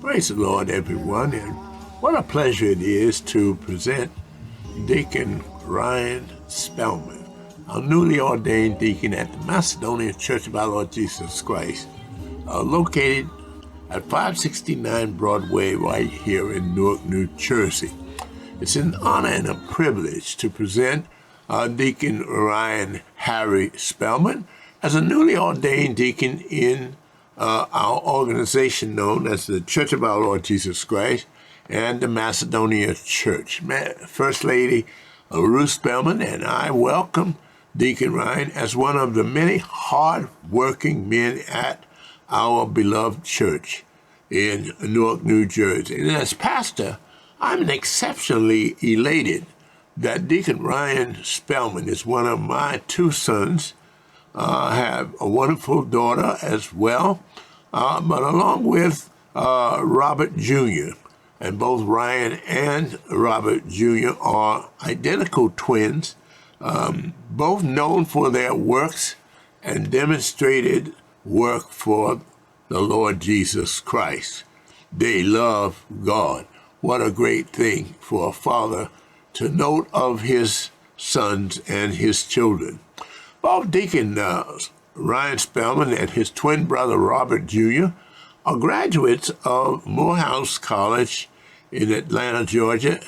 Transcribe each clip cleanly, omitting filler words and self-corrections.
Praise the Lord, everyone, and what a pleasure it is to present Deacon Ryan Spellman, a newly ordained deacon at the Macedonia Church of our Lord Jesus Christ, located at 569 Broadway right here in Newark, New Jersey. It's an honor and a privilege to present Deacon Ryan Harry Spellman as a newly ordained deacon in our organization known as the Church of our Lord Jesus Christ and the Macedonia Church. First Lady Ruth Spellman and I welcome Deacon Ryan as one of the many hard-working men at our beloved church in Newark, New Jersey. And as pastor, I'm exceptionally elated that Deacon Ryan Spellman is one of my two sons. Have a wonderful daughter as well, but along with Robert Jr., and both Ryan and Robert Jr. are identical twins, both known for their works and demonstrated work for the Lord Jesus Christ. They love God. What a great thing for a father to note of his sons and his children. Both Deacon Ryan Spellman and his twin brother Robert Jr. are graduates of Morehouse College in Atlanta, Georgia,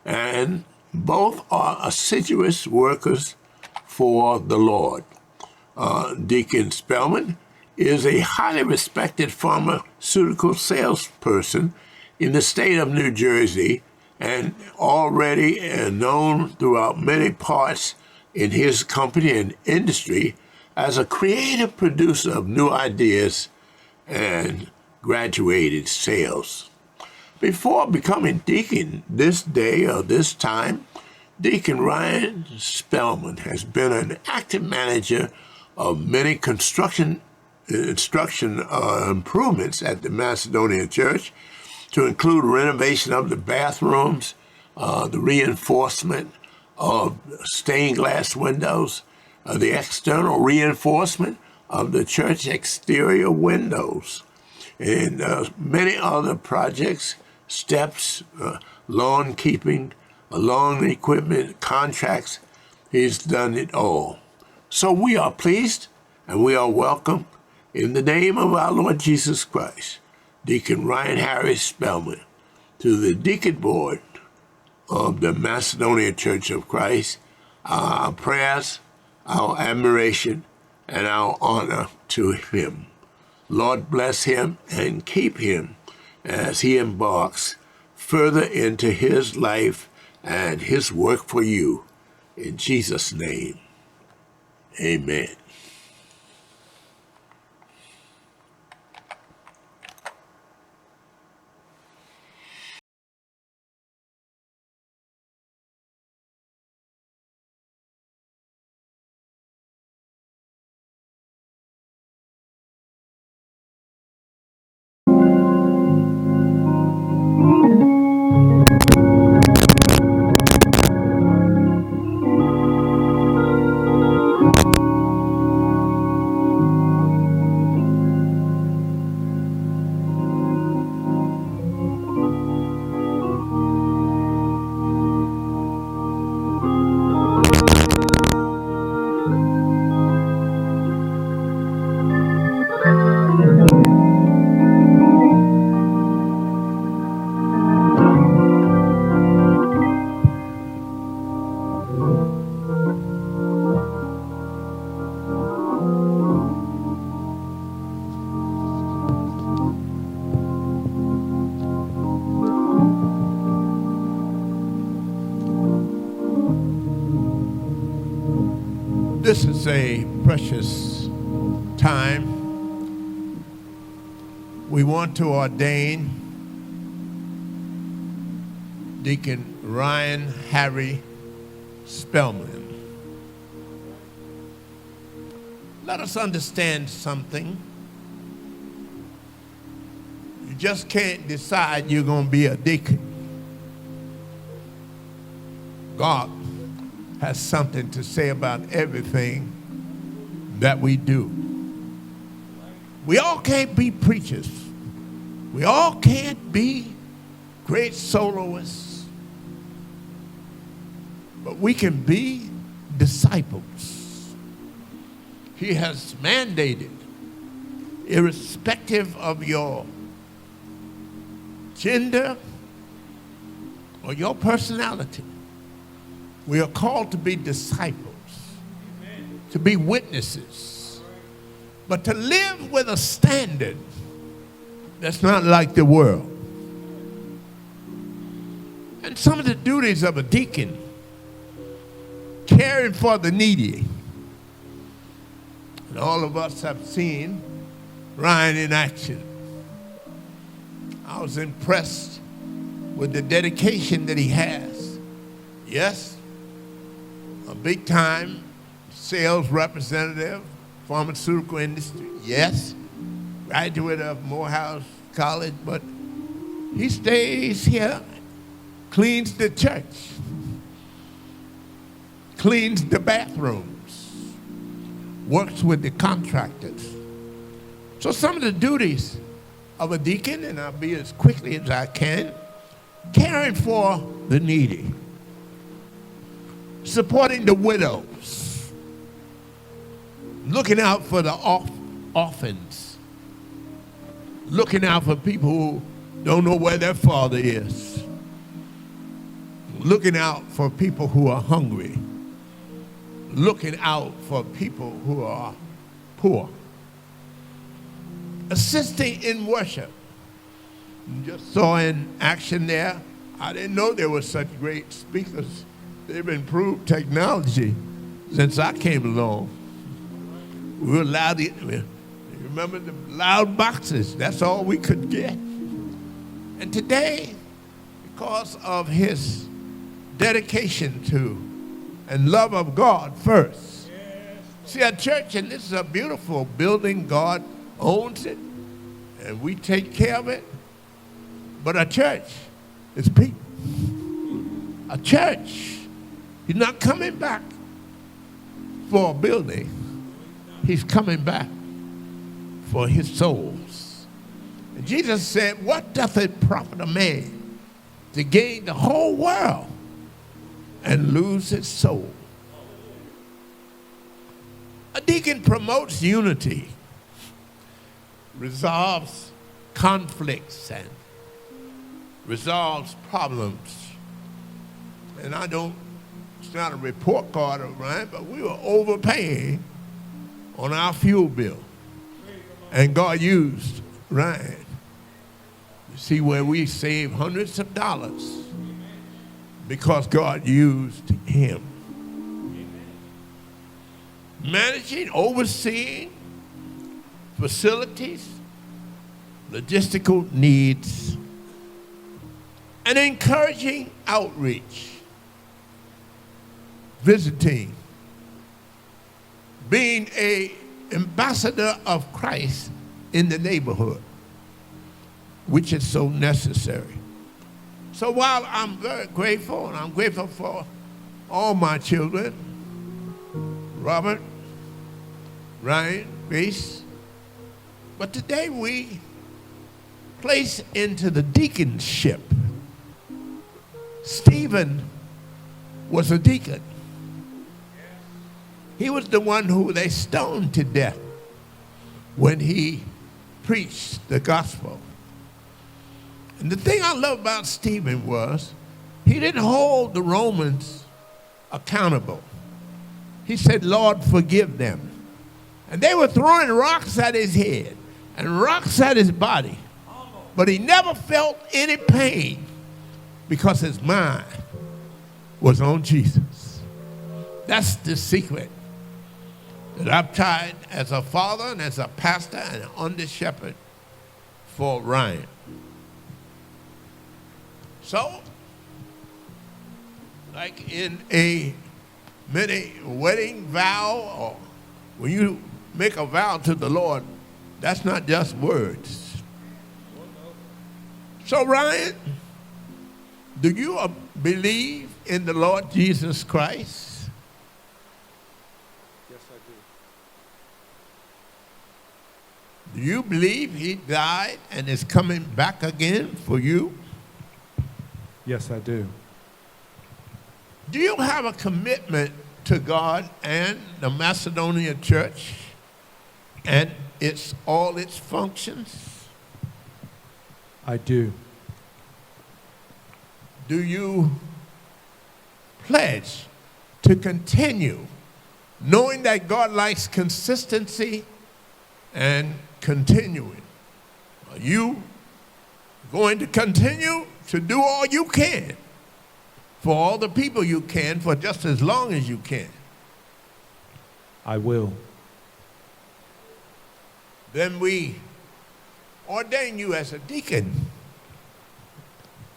and both are assiduous workers for the Lord. Deacon Spellman is a highly respected pharmaceutical salesperson in the state of New Jersey and already known throughout many parts in his company and industry as a creative producer of new ideas and graduated sales. Before becoming deacon this day or this time, Deacon Ryan Spellman has been an active manager of many construction improvements at the Macedonia Church, to include renovation of the bathrooms, the reinforcement of stained glass windows, the external reinforcement of the church exterior windows, and many other projects, steps, lawn keeping, lawn equipment, contracts. He's done it all. So we are pleased and we are welcome in the name of our Lord Jesus Christ, Deacon Ryan Harry Spellman, to the deacon board of the Macedonia Church of Christ. Our prayers, our admiration, and our honor to him. Lord bless him and keep him as he embarks further into his life and his work for you. In Jesus' name, amen. This is a precious time. We want to ordain Deacon Ryan Harry Spellman. Let us understand something. You just can't decide you're going to be a deacon. God has something to say about everything that we do. We all can't be preachers. We all can't be great soloists, but we can be disciples. He has mandated, irrespective of your gender or your personality, we are called to be disciples, to be witnesses, but to live with a standard that's not like the world. And some of the duties of a deacon: caring for the needy. And all of us have seen Ryan in action. I was impressed with the dedication that he has. Yes, a big-time sales representative, pharmaceutical industry. Yes, graduate of Morehouse College, but he stays here, cleans the church, cleans the bathrooms, works with the contractors. So some of the duties of a deacon, and I'll be as quickly as I can: caring for the needy, supporting the widows, looking out for the orphans, looking out for people who don't know where their father is, looking out for people who are hungry, looking out for people who are poor, assisting in worship. You just saw in action there. I didn't know there were such great speakers. They've improved technology since I came along. We were loud. Remember the loud boxes? That's all we could get. And today, because of his dedication to and love of God first. See, our church, and this is a beautiful building, God owns it, and we take care of it. But a church is people. A church, he's not coming back for a building. He's coming back for his souls. And Jesus said, what doth it profit a man to gain the whole world and lose his soul? A deacon promotes unity, resolves conflicts, and resolves problems. And it's not a report card of Ryan, but we were overpaying on our fuel bill. And God used Ryan to see where we saved hundreds of dollars because God used him. Managing, overseeing facilities, logistical needs, and encouraging outreach, visiting, being an ambassador of Christ in the neighborhood, which is so necessary. So while I'm very grateful, and I'm grateful for all my children, Robert, Ryan, Grace, but today we place into the deaconship. Stephen was a deacon. He was the one who they stoned to death when he preached the gospel. And the thing I love about Stephen was he didn't hold the Romans accountable. He said, Lord, forgive them. And they were throwing rocks at his head and rocks at his body. But he never felt any pain because his mind was on Jesus. That's the secret that I've tried as a father and as a pastor and an under shepherd for Ryan. So, like in a wedding vow, or when you make a vow to the Lord, that's not just words. So, Ryan, do you believe in the Lord Jesus Christ? Yes, I do. Do you believe he died and is coming back again for you? Yes, I do. Do you have a commitment to God and the Macedonia Church and all its functions? I do. Do you pledge to continue, knowing that God likes consistency and continuing? Are you going to continue to do all you can for all the people you can for just as long as you can? I will. Then we ordain you as a deacon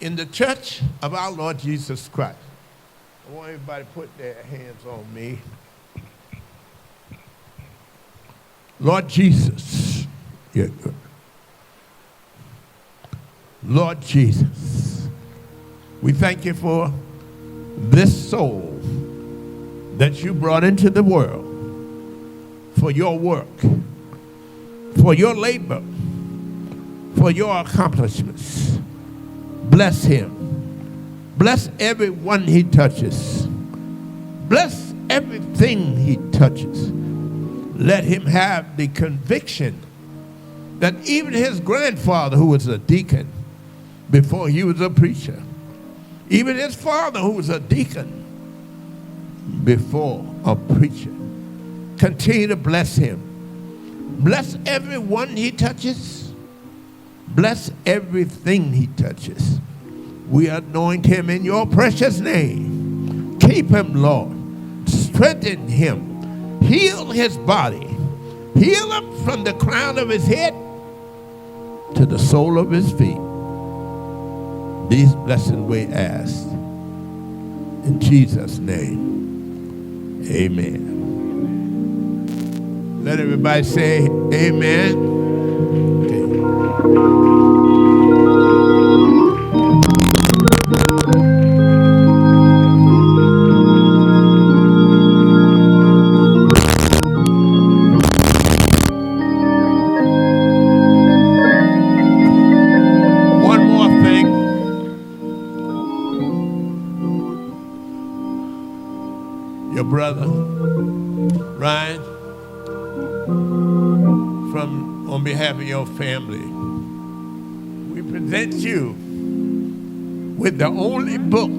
in the Church of our Lord Jesus Christ. I want everybody to put their hands on me. Lord Jesus. Yeah, good. Lord Jesus, we thank you for this soul that you brought into the world for your work, for your labor, for your accomplishments. Bless him. Bless everyone he touches. Bless everything he touches. Let him have the conviction that even his grandfather, who was a deacon before he was a preacher, even his father, who was a deacon before a preacher, continue to bless him. Bless everyone he touches. Bless everything he touches. We anoint him in your precious name. Keep him, Lord. Strengthen him. Heal his body. Heal him from the crown of his head to the sole of his feet. These blessings we ask. In Jesus' name, amen. Let everybody say amen. Okay. One more thing. Your brother, Ryan, on behalf of your family, we present you with the only book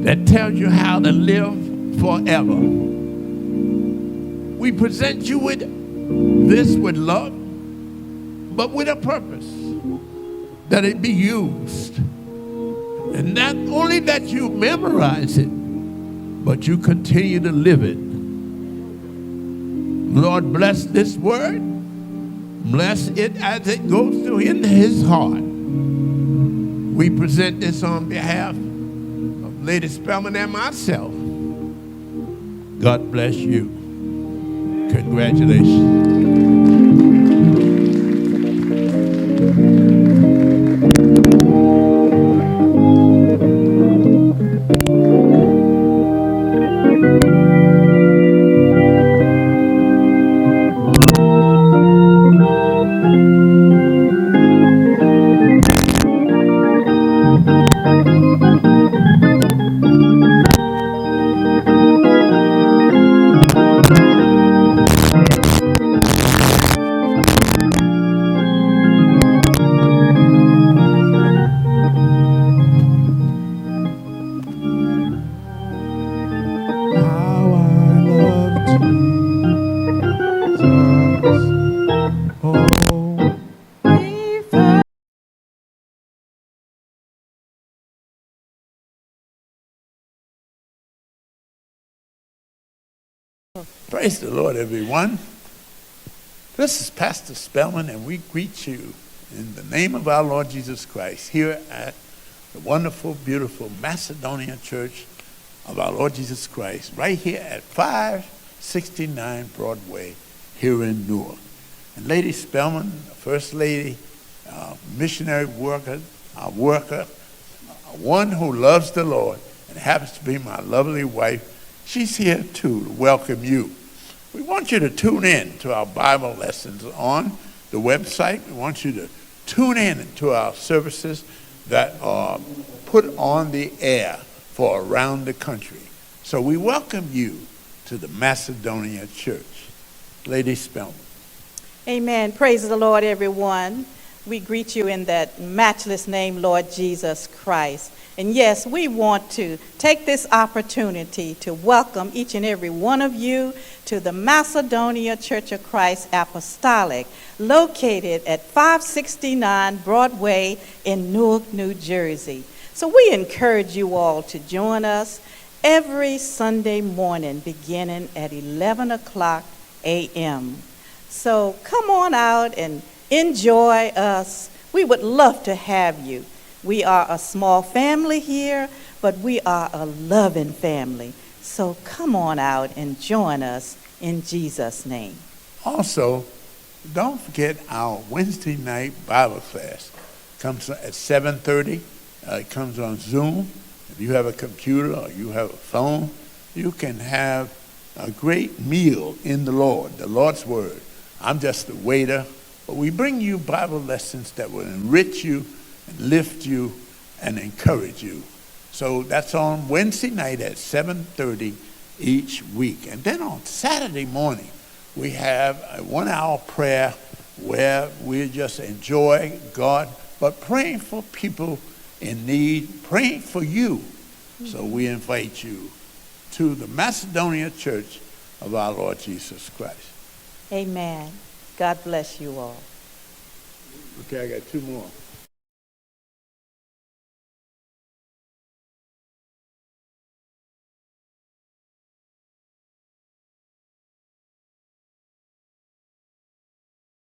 that tells you how to live forever. We present you with this with love, but with a purpose, that it be used. And not only that you memorize it, but you continue to live it. Lord, bless this word. Bless it as it goes through in his heart. We present this on behalf of Lady Spellman and myself. God bless you. Congratulations. Praise the Lord, everyone. This is Pastor Spellman, and we greet you in the name of our Lord Jesus Christ here at the wonderful, beautiful Macedonia Church of our Lord Jesus Christ, right here at 569 Broadway here in Newark. And Lady Spellman, First Lady, missionary worker, one who loves the Lord and happens to be my lovely wife, she's here too to welcome you We want you to tune in to our Bible lessons on the website. We want you to tune in to our services that are put on the air for around the country. So we welcome you to the Macedonia Church. Lady Spellman. Amen. Praise the Lord, everyone. We greet you in that matchless name, Lord Jesus Christ. And yes, we want to take this opportunity to welcome each and every one of you to the Macedonia Church of Christ Apostolic, located at 569 Broadway in Newark, New Jersey. So we encourage you all to join us every Sunday morning beginning at 11 o'clock a.m. So come on out and enjoy us. We would love to have you. We are a small family here, but we are a loving family. So come on out and join us in Jesus' name. Also, don't forget our Wednesday night Bible class. Comes at 7:30. It comes on Zoom. If you have a computer or you have a phone, you can have a great meal in the Lord's Word. I'm just the waiter, but we bring you Bible lessons that will enrich you and lift you and encourage you. So that's on Wednesday night at 7:30 each week. And then on Saturday morning, we have a 1-hour prayer where we just enjoy God, but praying for people in need, praying for you. So we invite you to the Macedonia Church of our Lord Jesus Christ. Amen. God bless you all. Okay, I got 2 more.